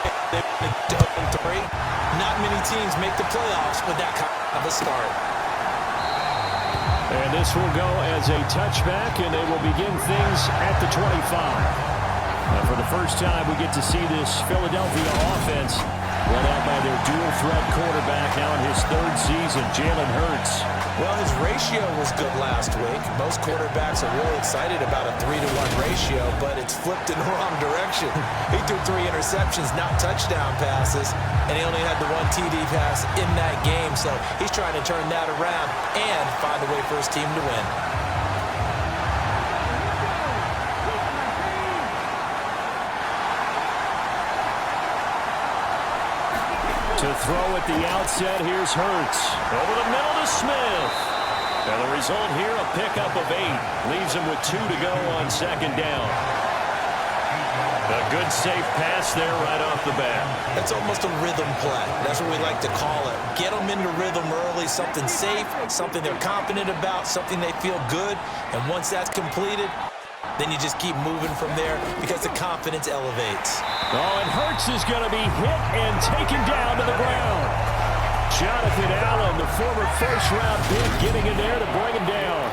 3. Not many teams make the playoffs with that kind of a start. And this will go as a touchback, and they will begin things at the 25. For the first time, we get to see this Philadelphia offense run out by their dual-threat quarterback now in his 3rd season, Jalen Hurts. Well, his ratio was good last week. Most quarterbacks are really excited about a 3-to-1 ratio, but it's flipped in the wrong direction. He threw 3 interceptions, not touchdown passes, and he only had the 1 TD pass in that game. So he's trying to turn that around and find a way for his team to win. To throw at the outset, here's Hurts. Over the middle to Smith. And the result here, a pickup of 8. Leaves him with 2 to go on 2nd down. A good safe pass there right off the bat. That's almost a rhythm play. That's what we like to call it. Get them into rhythm early, something safe, something they're confident about, something they feel good. And once that's completed, then you just keep moving from there because the confidence elevates. Oh, and Hurts is going to be hit and taken down to the ground. Jonathan Allen, the former first-round pick, getting in there to bring him down.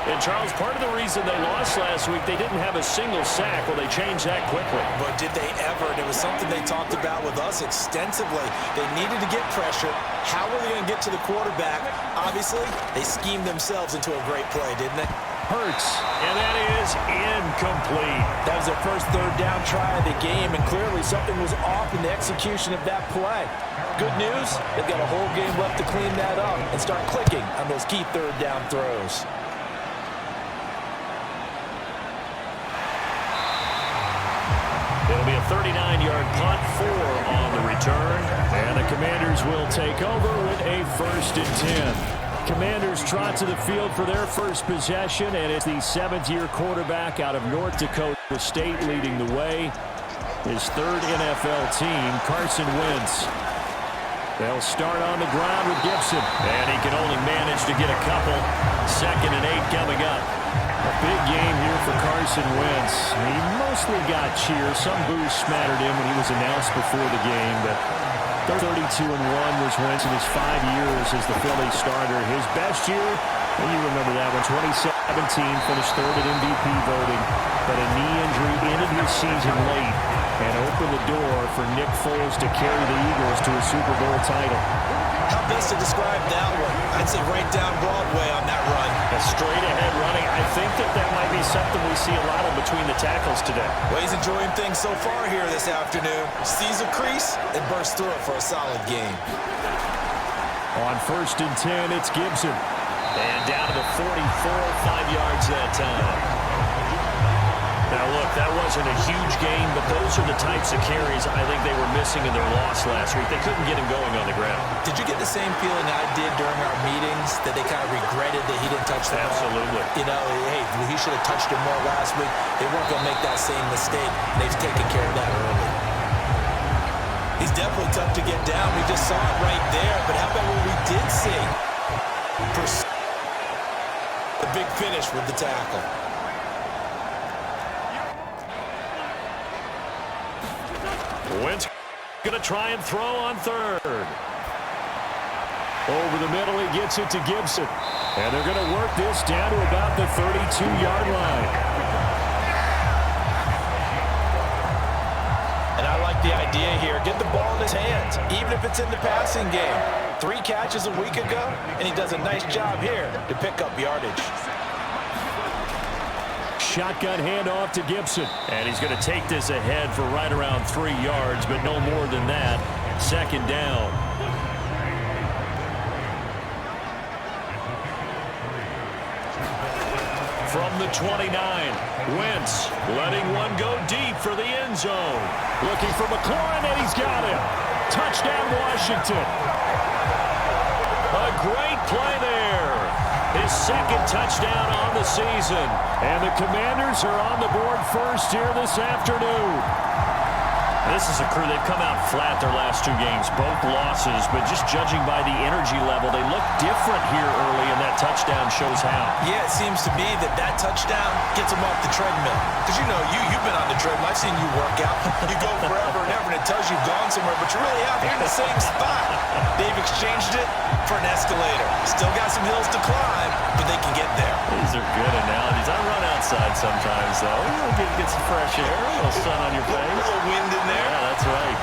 And, Charles, part of the reason they lost last week, they didn't have a single sack. Well, they changed that quickly. But did they ever? And it was something they talked about with us extensively. They needed to get pressure. How were they going to get to the quarterback? Obviously, they schemed themselves into a great play, didn't they? Hurts, and that is incomplete. That was their first 3rd down try of the game, and clearly something was off in the execution of that play. Good news, they've got a whole game left to clean that up and start clicking on those key 3rd down throws. It'll be a 39-yard punt, 4 on the return, and the Commanders will take over with a 1st and 10. Commanders trot to the field for their first possession, and it's the 7th-year quarterback out of North Dakota State leading the way. His 3rd NFL team, Carson Wentz. They'll start on the ground with Gibson, and he can only manage to get a couple. 2nd and 8 coming up. A big game here for Carson Wentz. He mostly got cheers. Some boos smattered him when he was announced before the game, but 32-1 was Wentz in his 5 years as the Philly starter. His best year, and you remember that one, 2017, finished 3rd in MVP voting, but a knee injury ended his season late and opened the door for Nick Foles to carry the Eagles to a Super Bowl title. How best to describe that one? I'd say right down Broadway on that run. A straight-ahead running. I think that might be something we see a lot of between the tackles today. Well, he's enjoying things so far here this afternoon. Sees a crease and bursts through it for a solid game. On 1st and 10, it's Gibson. And down to the 44, 5 yards that time. Now, look, that wasn't a huge gain, but those are the types of carries I think they were missing in their loss last week. They couldn't get him going on the ground. Did you get the same feeling I did during our meetings, that they kind of regretted that he didn't touch the ball? Absolutely. You know, hey, he should have touched him more last week. They weren't going to make that same mistake. They've taken care of that early. He's definitely tough to get down. We just saw it right there. But how about what we did see? The big finish with the tackle. Wentz going to try and throw on 3rd. Over the middle, he gets it to Gibson. And they're going to work this down to about the 32-yard line. And I like the idea here. Get the ball in his hands, even if it's in the passing game. 3 catches a week ago, and he does a nice job here to pick up yardage. Shotgun handoff to Gibson. And he's going to take this ahead for right around 3 yards, but no more than that. 2nd down. From the 29, Wentz letting one go deep for the end zone. Looking for McLaurin, and he's got him. Touchdown, Washington. A great play there. His 2nd touchdown on the season. And the Commanders are on the board first here this afternoon. This is a crew, they've come out flat their last 2 games, both losses, but just judging by the energy level, they look different here early, and that touchdown shows how. Yeah, it seems to be that touchdown gets them off the treadmill. Because, you know, you've been on the treadmill. I've seen you work out. You go forever and ever, and it tells you you've gone somewhere, but you're really out here in the same spot. They've exchanged it for an escalator. Still got some hills to climb, but they can get there. These are good analogies. I run outside sometimes, though. Get some fresh air, a little sun on your face. A little wind in there. Yeah, that's right.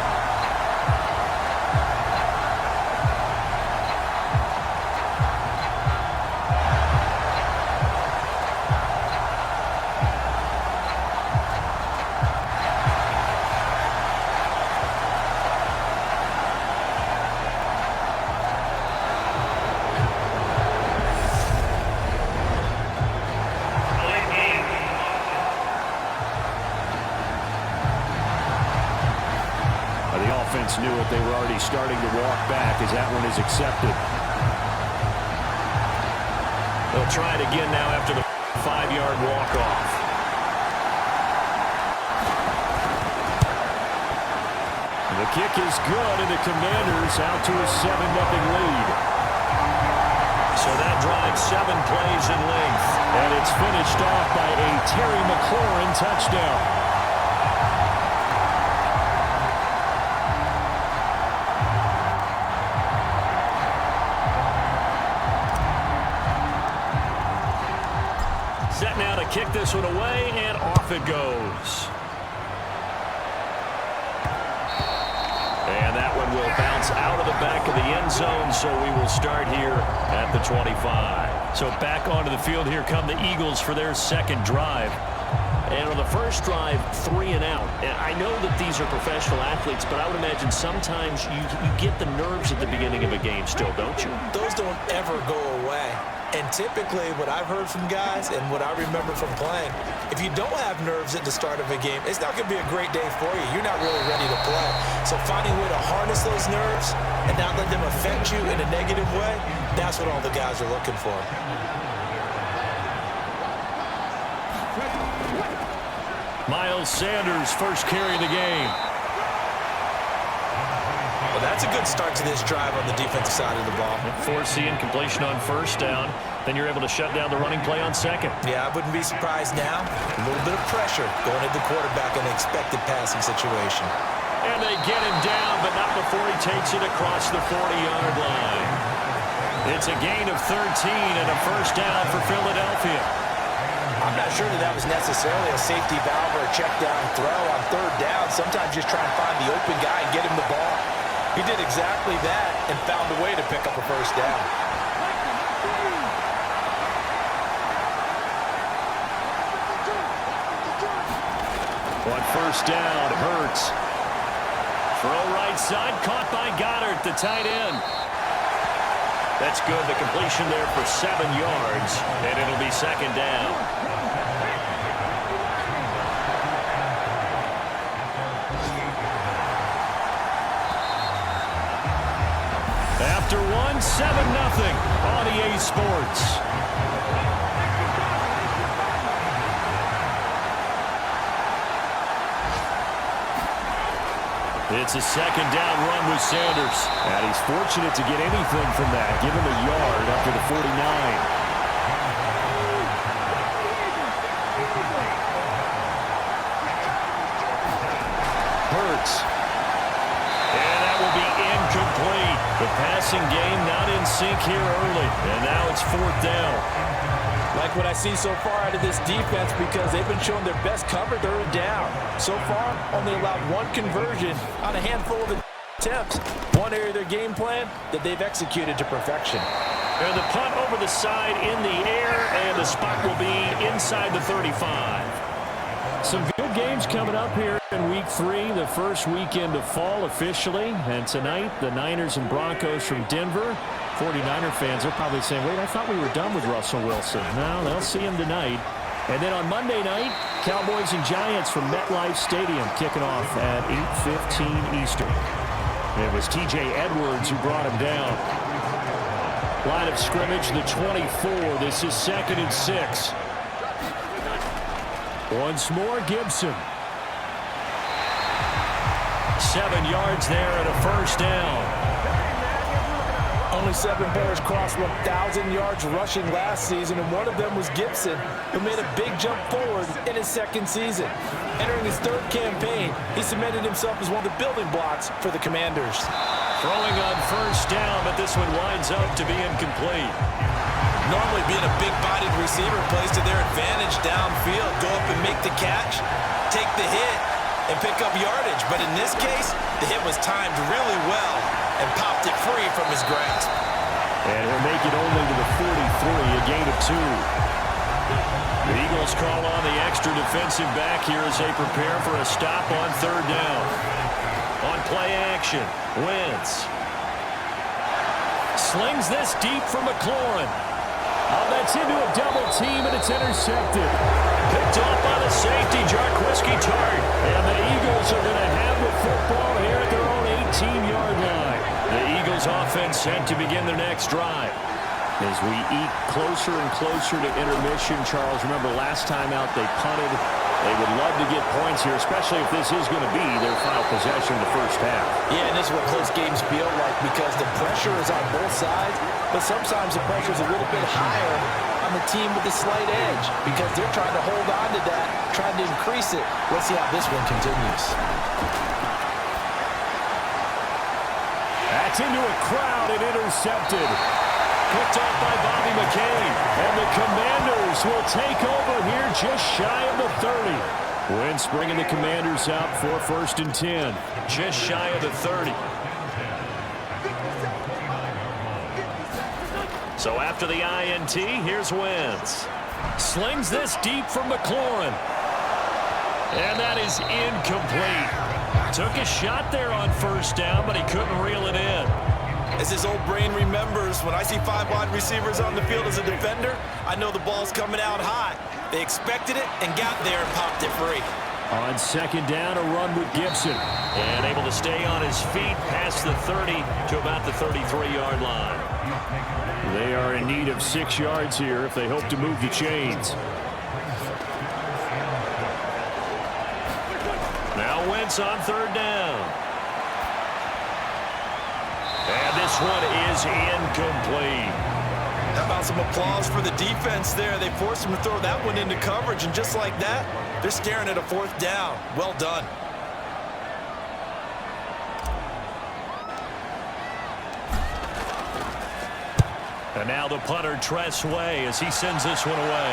Knew it. They were already starting to walk back as that one is accepted. They'll try it again now after the 5-yard walk-off. The kick is good, and the Commanders out to a 7-0 lead. So that drives 7 plays in length, and it's finished off by a Terry McLaurin touchdown. Set now to kick this one away, and off it goes. And that one will bounce out of the back of the end zone, so we will start here at the 25. So back onto the field here come the Eagles for their second drive. And on the first drive, 3 and out. And I know that these are professional athletes, but I would imagine sometimes you get the nerves at the beginning of a game still, don't you? Those don't ever go away. And typically what I've heard from guys and what I remember from playing, if you don't have nerves at the start of a game, it's not going to be a great day for you. You're not really ready to play. So finding a way to harness those nerves and not let them affect you in a negative way, that's what all the guys are looking for. Miles Sanders first carry of the game. Well, that's a good start to this drive on the defensive side of the ball. Forcing completion on first down. Then you're able to shut down the running play on second. Yeah, I wouldn't be surprised now. A little bit of pressure going at the quarterback in an expected passing situation. And they get him down, but not before he takes it across the 40-yard line. It's a gain of 13 and a first down for Philadelphia. I'm not sure that was necessarily a safety valve or a check down throw on third down. Sometimes just try and find the open guy and get him the ball. He did exactly that and found a way to pick up a first down. On first down, Hurts. Throw right side, caught by Goddard, the tight end. That's good. The completion there for 7 yards, and it'll be second down. After one, 7-0 on EA Sports. It's a second down run with Sanders. And he's fortunate to get anything from that. Give him a yard up to the 49. Hurts. And that will be incomplete. The passing game not in sync here early. And now it's fourth down. Like what I see so far out of this defense, because they've been showing their best cover third down. So far, only allowed 1 conversion on a handful of attempts. One area of their game plan that they've executed to perfection. And the punt over the side in the air, and the spot will be inside the 35. Some good games coming up here in Week 3, the first weekend of fall officially. And tonight, the Niners and Broncos from Denver. 49er fans are probably saying, wait, I thought we were done with Russell Wilson. No, they'll see him tonight. And then on Monday night, Cowboys and Giants from MetLife Stadium kicking off at 8:15 Eastern. It was T.J. Edwards who brought him down. Line of scrimmage, the 24. This is 2nd and 6. Once more, Gibson. 7 yards there and a first down. Only 7 players crossed 1,000 yards rushing last season, and one of them was Gibson, who made a big jump forward in his second season. Entering his third campaign, he cemented himself as one of the building blocks for the Commanders. Throwing on first down, but this one winds up to be incomplete. Normally being a big-bodied receiver plays to their advantage downfield. Go up and make the catch, take the hit, and pick up yardage. But in this case, the hit was timed really well and popped it free from his grasp. And he'll make it only to the 43, a gain of 2. The Eagles call on the extra defensive back here as they prepare for a stop on third down. On play action, Wentz slings this deep for McLaurin. Oh, that's into a double team, and it's intercepted. Picked off by the safety, Jarquiski Tart. And the Eagles are going to have the football here at their own 18-yard line. The Eagles offense set to begin their next drive. As we eat closer and closer to intermission, Charles, remember last time out they punted. They would love to get points here, especially if this is going to be their final possession in the first half. Yeah, and this is what close games feel like because the pressure is on both sides, but sometimes the pressure is a little bit higher on the team with the slight edge because they're trying to hold on to that, trying to increase it. Let's see how this one continues. That's into a crowd and intercepted. Picked off by Bobby McCain. And the Commanders will take over here just shy of the 30. Wentz bringing the Commanders out for first and 10. Just shy of the 30. So after the INT, here's Wentz. Slings this deep for McLaurin. And that is incomplete. Took a shot there on first down, but he couldn't reel it in. As his old brain remembers, when I see 5 wide receivers on the field as a defender, I know the ball's coming out high. They expected it and got there and popped it free. On second down, a run with Gibson. And able to stay on his feet past the 30 to about the 33-yard line. They are in need of 6 yards here if they hope to move the chains. Now Wentz on third down. And this one is incomplete. How about some applause for the defense there? They forced him to throw that one into coverage, and just like that, they're staring at a fourth down. Well done. And now the punter, Tress Way, as he sends this one away.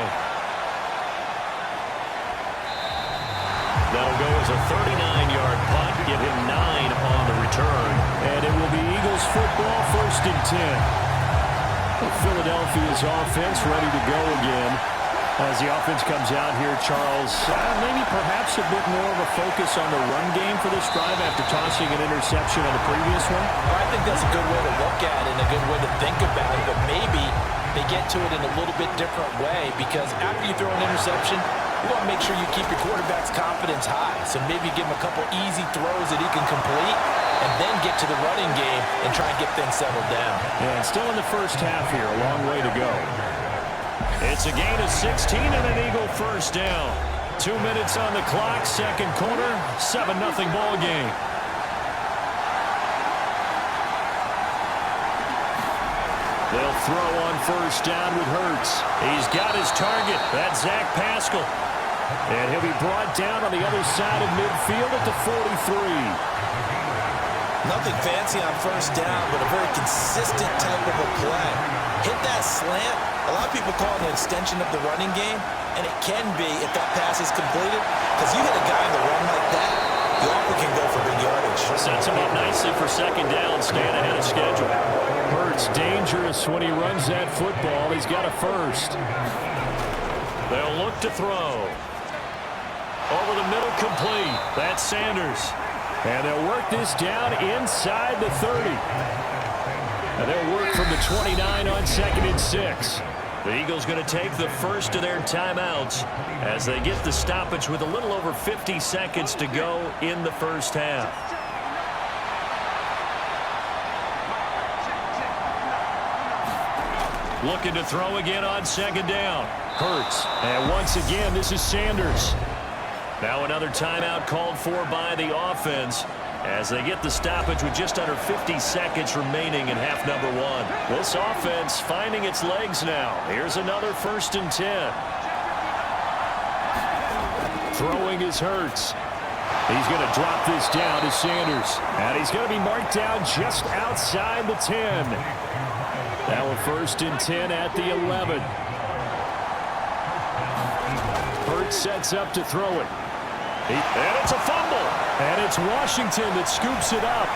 That'll go as a 39-yard punt, give him 9 on the return. And it will be Eagles football, first and 10. Philadelphia's offense ready to go again. As the offense comes out here, Charles, maybe perhaps a bit more of a focus on the run game for this drive after tossing an interception on the previous one? I think that's a good way to look at it and a good way to think about it, but maybe they get to it in a little bit different way because after you throw an interception, you want to make sure you keep your quarterback's confidence high. So maybe give him a couple easy throws that he can complete and then get to the running game and try and get things settled down. Yeah, still in the first half here, a long way to go. It's a gain of 16 and an Eagle first down. 2 minutes on the clock, second quarter, 7-0 ball game. They'll throw on first down with Hurts. He's got his target. That's Zach Pascal. And he'll be brought down on the other side of midfield at the 43. Nothing fancy on first down, but a very consistent type of a play. Hit that slant. A lot of people call it an extension of the running game, and it can be if that pass is completed, because you hit a guy on the run like that, you often can go for big yardage. Sets him up nicely for second down, staying ahead of schedule. Hurts dangerous when he runs that football. He's got a first. They'll look to throw. Over the middle, complete. That's Sanders. And they'll work this down inside the 30. And they'll work from the 29 on second and 6. The Eagles going to take the first of their timeouts as they get the stoppage with a little over 50 seconds to go in the first half. Looking to throw again on second down. Hurts. And once again, this is Sanders. Now another timeout called for by the offense as they get the stoppage with just under 50 seconds remaining in half number one. This offense finding its legs now. Here's another 1st and 10. Throwing is Hurts. He's going to drop this down to Sanders. And he's going to be marked down just outside the 10. Now a 1st and 10 at the 11. Hurts sets up to throw it. And it's a fumble. And it's Washington that scoops it up.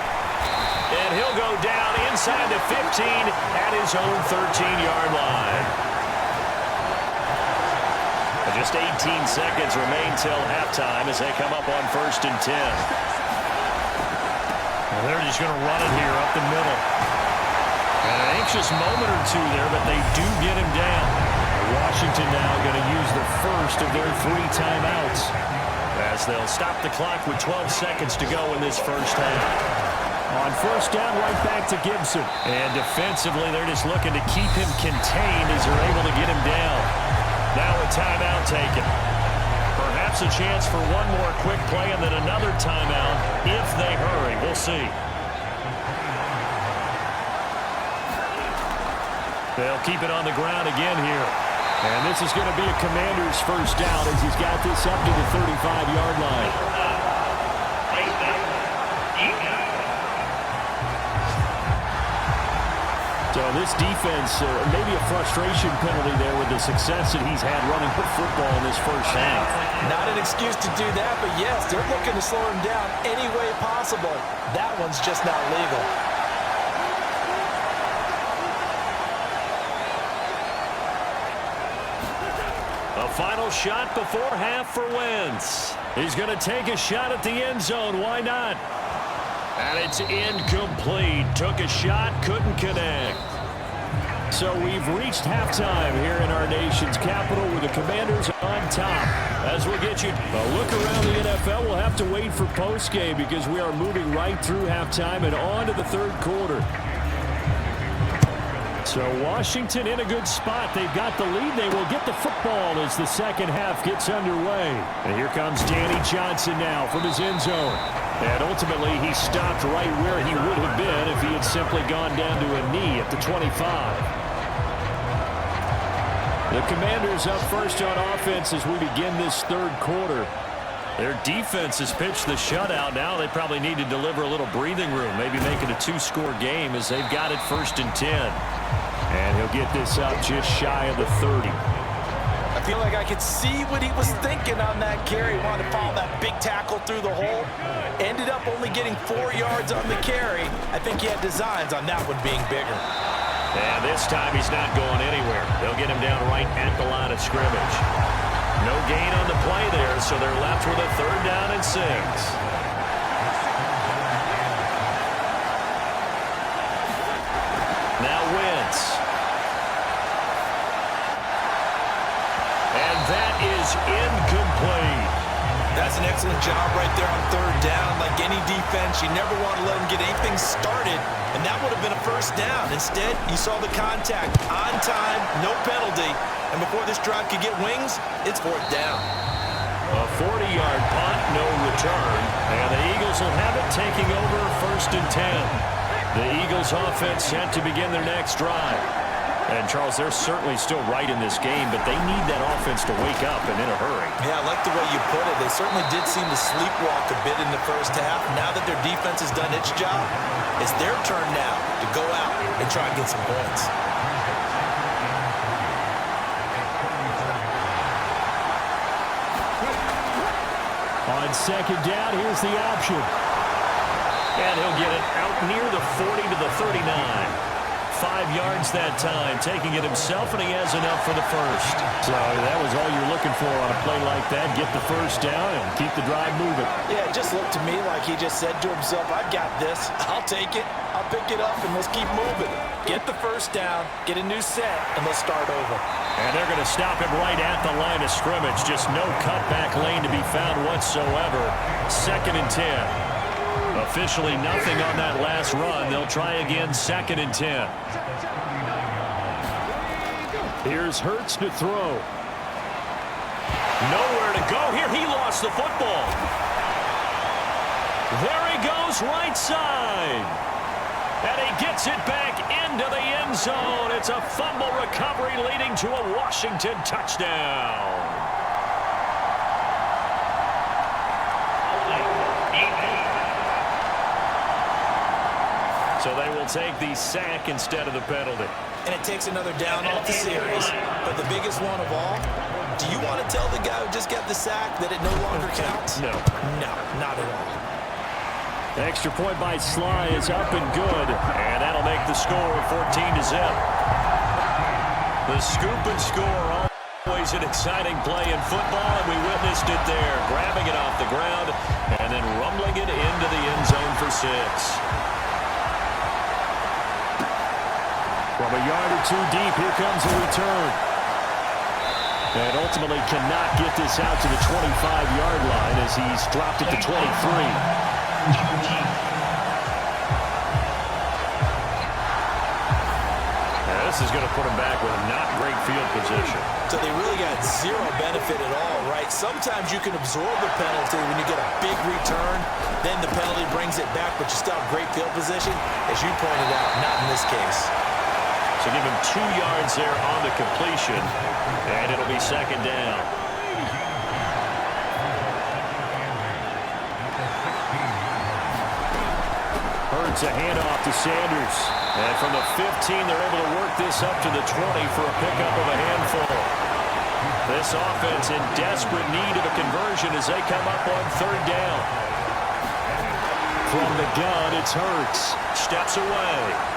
And he'll go down inside the 15 at his own 13-yard line. Just 18 seconds remain till halftime as they come up on 1st and 10. Well, they're just going to run it here up the middle. An anxious moment or two there, but they do get him down. Washington now going to use the first of their 3 timeouts, as they'll stop the clock with 12 seconds to go in this first half. On 1st down, right back to Gibson. And defensively, they're just looking to keep him contained as they're able to get him down. Now a timeout taken. Perhaps a chance for one more quick play and then another timeout if they hurry. We'll see. They'll keep it on the ground again here. And this is going to be a Commander's 1st down as he's got this up to the 35-yard line. So this defense, maybe a frustration penalty there with the success that he's had running the football in this first half. Not an excuse to do that, but yes, they're looking to slow him down any way possible. That one's just not legal. A final shot before half for Wentz. He's going to take a shot at the end zone. Why not? And it's incomplete. Took a shot, couldn't connect. So we've reached halftime here in our nation's capital with the Commanders on top. As we'll get you a look around the NFL, we'll have to wait for postgame because we are moving right through halftime and on to the 3rd quarter. So Washington in a good spot. They've got the lead. They will get the football as the second half gets underway. And here comes Danny Johnson now from his end zone. And ultimately, he stopped right where he would have been if he had simply gone down to a knee at the 25. The Commanders up first on offense as we begin this 3rd quarter. Their defense has pitched the shutout. Now they probably need to deliver a little breathing room, maybe make it a 2-score game as they've got it 1st and 10. And he'll get this up just shy of the 30. I feel like I could see what he was thinking on that carry. He wanted to follow that big tackle through the hole. Ended up only getting 4 yards on the carry. I think he had designs on that one being bigger. And this time he's not going anywhere. They'll get him down right at the line of scrimmage. No gain on the play there, so they're left with a 3rd down and 6. Now Wentz. And that is incomplete. That's an excellent job right there on 3rd down. Like any defense, you never want to let them get anything started, and that would have been a 1st down. Instead, you saw the contact on time, no penalty, and before this drive could get wings, it's 4th down. A 40-yard punt, no return, and the Eagles will have it taking over 1st and 10. The Eagles offense set to begin their next drive. And, Charles, they're certainly still right in this game, but they need that offense to wake up and in a hurry. Yeah, I like the way you put it. They certainly did seem to sleepwalk a bit in the first half. Now that their defense has done its job, it's their turn now to go out and try and get some points. On 2nd down, here's the option. And he'll get it out near the 40 to the 39. 5 yards that time, taking it himself, and he has enough for the 1st. So that was all you're looking for on a play like that. Get the 1st down and keep the drive moving. Yeah, it just looked to me like he just said to himself, I've got this. I'll take it. I'll pick it up, and let's keep moving. Get the 1st down, get a new set, and let's start over. And they're going to stop him right at the line of scrimmage. Just no cutback lane to be found whatsoever. 2nd and 10. Officially nothing on that last run. They'll try again 2nd and 10. Here's Hurts to throw. Nowhere to go here. He lost the football. There he goes goes right side. And he gets it back into the end zone. It's a fumble recovery leading to a Washington touchdown. So they will take the sack instead of the penalty. And it takes another down off the series. But the biggest one of all, do you want to tell the guy who just got the sack that it no longer counts? No. No, not at all. The extra point by Sly is up and good. And that'll make the score 14-0. The scoop and score, always an exciting play in football, and we witnessed it there. Grabbing it off the ground and then rumbling it into the end zone for 6. From a yard or two deep, here comes a return. And ultimately cannot get this out to the 25-yard line as he's dropped it to 23. Now this is going to put him back with a not great field position. So they really got zero benefit at all, right? Sometimes you can absorb a penalty when you get a big return, then the penalty brings it back, but you still have great field position. As you pointed out, not in this case. So give him 2 yards there on the completion, and it'll be second down. Hurts a handoff to Sanders. And from the 15, they're able to work this up to the 20 for a pickup of a handful. This offense in desperate need of a conversion as they come up on 3rd down. From the gun, it's Hurts. Steps away.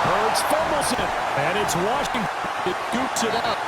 Hurts fumbles it, and it's Washington that scoops it up.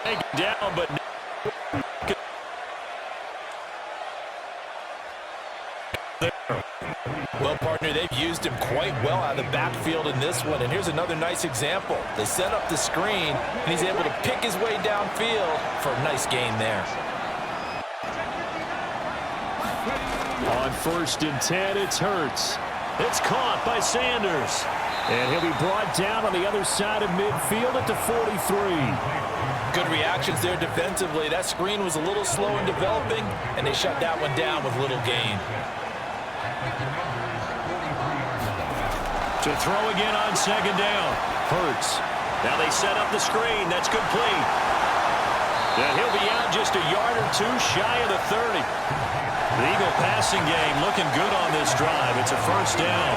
take him down, but well, partner, they've used him quite well out of the backfield in this one. And here's another nice example. They set up the screen, and he's able to pick his way downfield for a nice gain there. On 1st and 10, it's Hurts. It's caught by Sanders. And he'll be brought down on the other side of midfield at the 43. Good reactions there defensively. That screen was a little slow in developing, and they shut that one down with little gain. To throw again on 2nd down. Hurts. Now they set up the screen. That's complete. And he'll be out just a yard or two shy of the 30. The Eagle passing game looking good on this drive. It's a 1st down.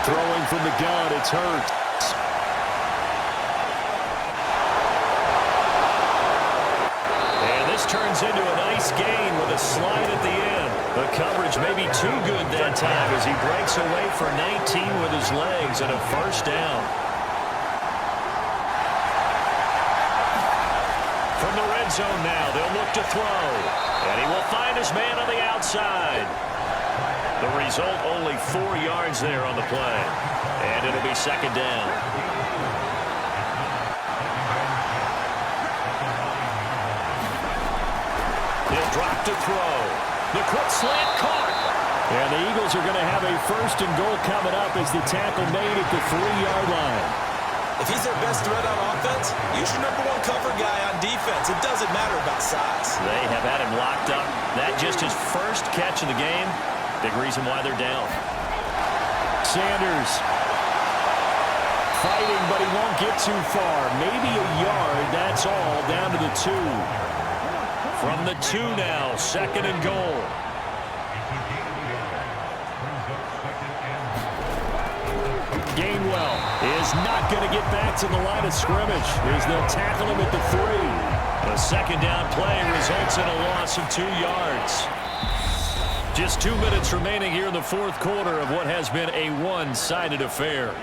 Throwing from the gun, it's Hurts. And this turns into a nice gain with a slide at the end. The coverage may be too good that time as he breaks away for 19 with his legs and a 1st down. From the red zone now, they'll look to throw. And he will find his man on the outside. The result, only 4 yards there on the play. And it'll be 2nd down. He'll drop to throw. The quick slant caught. And the Eagles are going to have a 1st and goal coming up as the tackle made at the 3-yard line. If he's their best threat on offense, use your #1 cover guy on defense. It doesn't matter about size. They have had him locked up. That just his first catch of the game. Big reason why they're down. Sanders fighting, but he won't get too far. Maybe a yard, that's all, down to the 2. From the 2 now, 2nd and goal. Gainwell is not going to get back to the line of scrimmage as they'll tackle him at the 3. The 2nd down play results in a loss of 2 yards. Just 2 minutes remaining here in the 4th quarter of what has been a one-sided affair.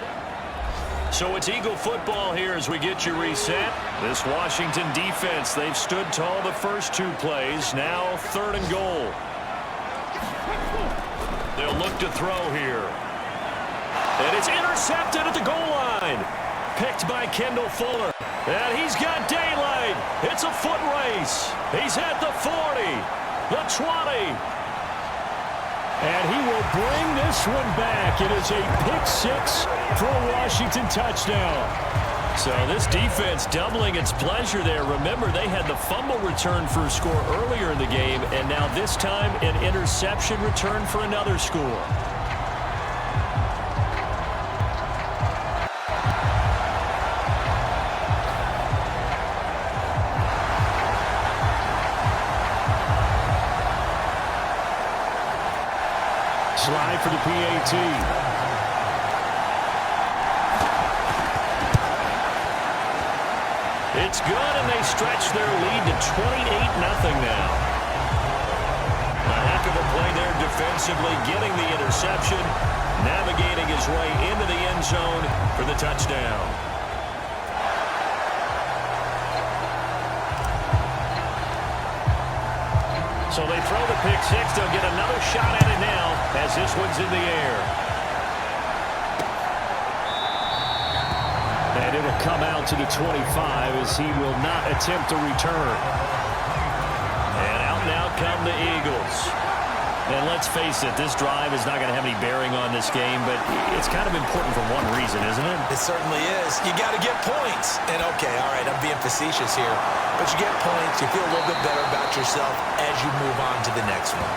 So it's Eagle football here as we get you reset. This Washington defense, they've stood tall the first 2 plays. Now 3rd and goal. They'll look to throw here. And it's intercepted at the goal line. Picked by Kendall Fuller. And he's got daylight. It's a foot race. He's at the 40, the 20. And he will bring this one back. It is a pick-6 for a Washington touchdown. So this defense doubling its pleasure there. Remember, they had the fumble return for a score earlier in the game, and now this time an interception return for another score. Slide for the PAT. It's good, and they stretch their lead to 28-0 now. A heck of a play there defensively, getting the interception, navigating his way into the end zone for the touchdown. So they throw the pick-6. They'll get another shot at it now as this one's in the air. And it'll come out to the 25 as he will not attempt to return. And out now come the Eagles. And let's face it, this drive is not going to have any bearing on this game, but it's kind of important for one reason, isn't it? It certainly is. You got to get points. And, okay, all right, I'm being facetious here. But you get points, you feel a little bit better about yourself as you move on to the next one.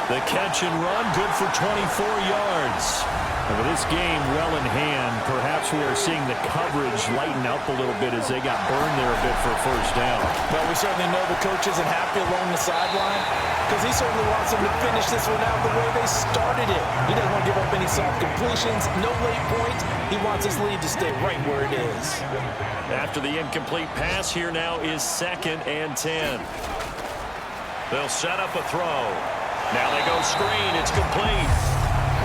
The catch and run, good for 24 yards. And with this game well in hand, perhaps we are seeing the coverage lighten up a little bit as they got burned there a bit for a 1st down. Well, we certainly know the coach isn't happy along the sideline because he certainly wants them to finish this one out the way they started it. He doesn't want to give up any soft completions, no late points. He wants his lead to stay right where it is. After the incomplete pass, here now is 2nd and 10. They'll set up a throw. Now they go screen. It's complete.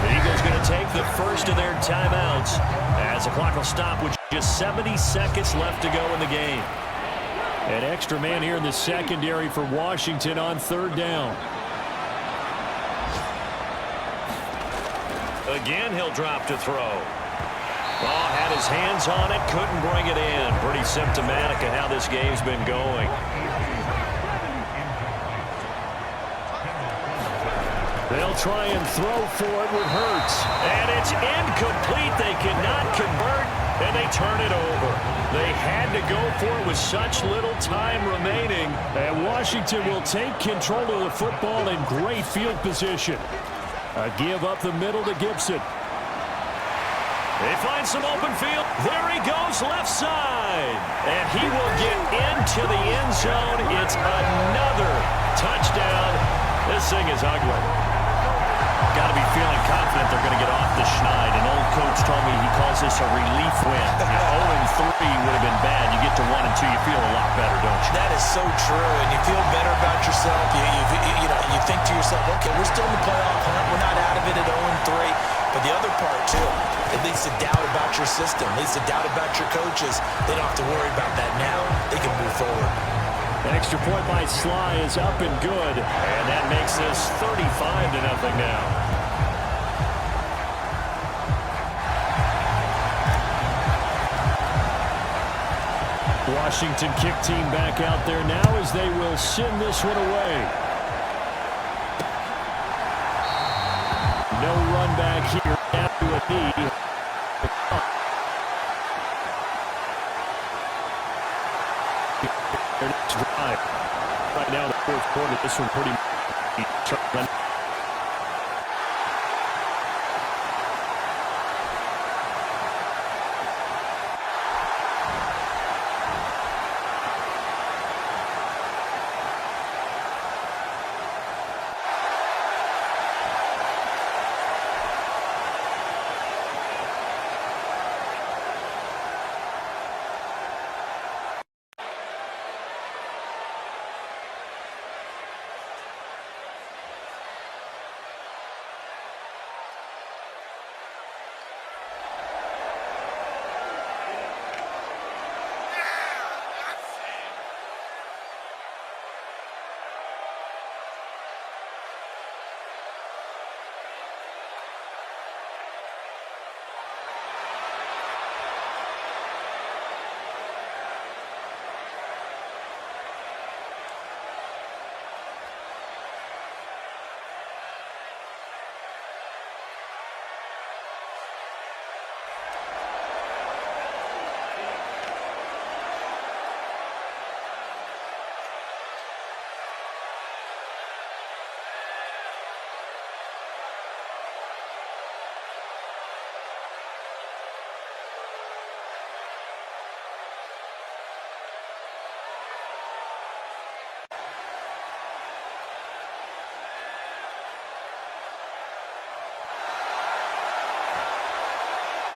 The Eagles going to take the first of their timeouts as the clock will stop with just 70 seconds left to go in the game. An extra man here in the secondary for Washington on third down. Again, he'll drop to throw. Oh, had his hands on it, couldn't bring it in. Pretty symptomatic of how this game's been going. They'll try and throw for it with Hurts. And it's incomplete. They cannot convert, and they turn it over. They had to go for it with such little time remaining. And Washington will take control of the football in great field position. A give up the middle to Gibson. They find some open field. There he goes, left side. And he will get into the end zone. It's another touchdown. This thing is ugly. Got to be feeling confident they're going to get off the schneid. An old coach told me he calls this a relief win. 0-3 would have been bad. You get to 1-2, you feel a lot better, don't you? That is so true, and you feel better about yourself. You think to yourself, okay, we're still in the playoff hunt. We're not out of it at 0-3. But the other part, too, it leads to doubt about your system. It leads to doubt about your coaches. They don't have to worry about that now. They can move forward. Extra point by Sly is up and good. And that makes this 35-0 now. Washington kick team back out there now as they will send this one away. No run back here after a knee. Their next drive. Right now, the fourth quarter, this one pretty